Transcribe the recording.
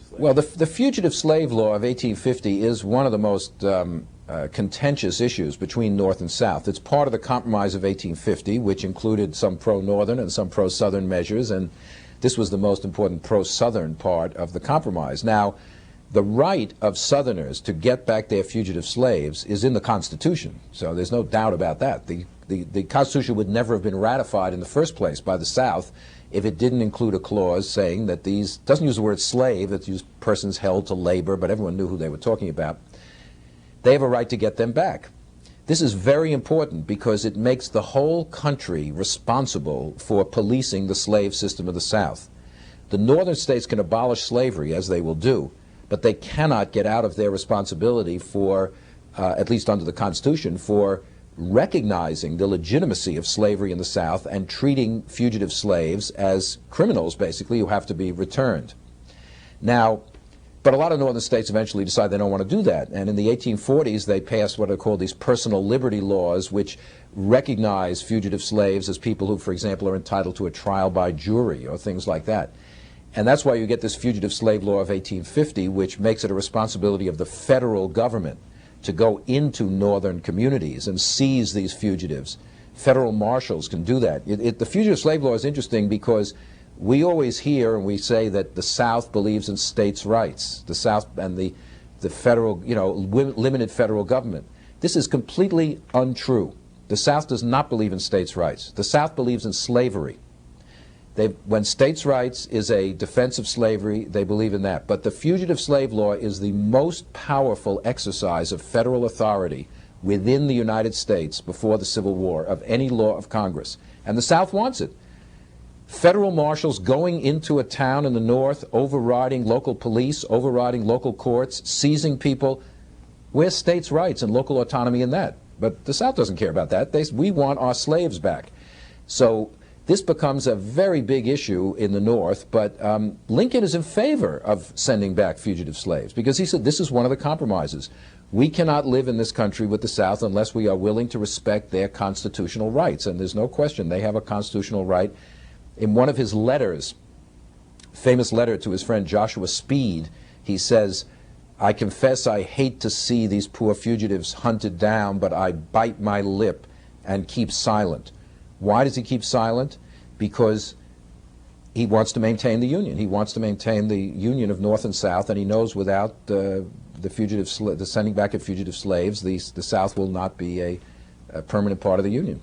slave? Well, the Fugitive Slave Law of 1850 is one of the most contentious issues between North and South. It's part of the Compromise of 1850, which included some pro-Northern and some pro-Southern measures, and this was the most important pro-Southern part of the Compromise. Now, the right of Southerners to get back their fugitive slaves is in the Constitution, so there's no doubt about that. The Constitution would never have been ratified in the first place by the South if it didn't include a clause saying that these, doesn't use the word slave, it used persons held to labor, but everyone knew who they were talking about. They have a right to get them back. This is very important because it makes the whole country responsible for policing the slave system of the South. The northern states can abolish slavery, as they will do, but they cannot get out of their responsibility for, at least under the Constitution, for recognizing the legitimacy of slavery in the South and treating fugitive slaves as criminals, basically, who have to be returned. Now, but a lot of northern states eventually decide they don't want to do that, and in the 1840s they passed what are called these personal liberty laws, which recognize fugitive slaves as people who, for example, are entitled to a trial by jury or things like that. And that's why you get this Fugitive Slave Law of 1850, which makes it a responsibility of the federal government to go into northern communities and seize these fugitives. Federal marshals can do that. The Fugitive Slave Law is interesting because we always hear and we say that the South believes in states' rights, the South and the federal, limited federal government. This is completely untrue. The South does not believe in states' rights. The South believes in slavery. When states' rights is a defense of slavery, they believe in that. But the Fugitive Slave Law is the most powerful exercise of federal authority within the United States before the Civil War of any law of Congress. And the South wants it. Federal marshals going into a town in the North, overriding local police, overriding local courts, seizing people. Where's states' rights and local autonomy in that? But the South doesn't care about that. We want our slaves back. So this becomes a very big issue in the North, but Lincoln is in favor of sending back fugitive slaves because he said this is one of the compromises. We cannot live in this country with the South unless we are willing to respect their constitutional rights, and there's no question they have a constitutional right. In one of his letters, famous letter to his friend Joshua Speed, he says, "I confess I hate to see these poor fugitives hunted down, but I bite my lip and keep silent." Why does he keep silent? Because he wants to maintain the Union. He wants to maintain the union of North and South, and he knows without the sending back of fugitive slaves, the South will not be a permanent part of the Union.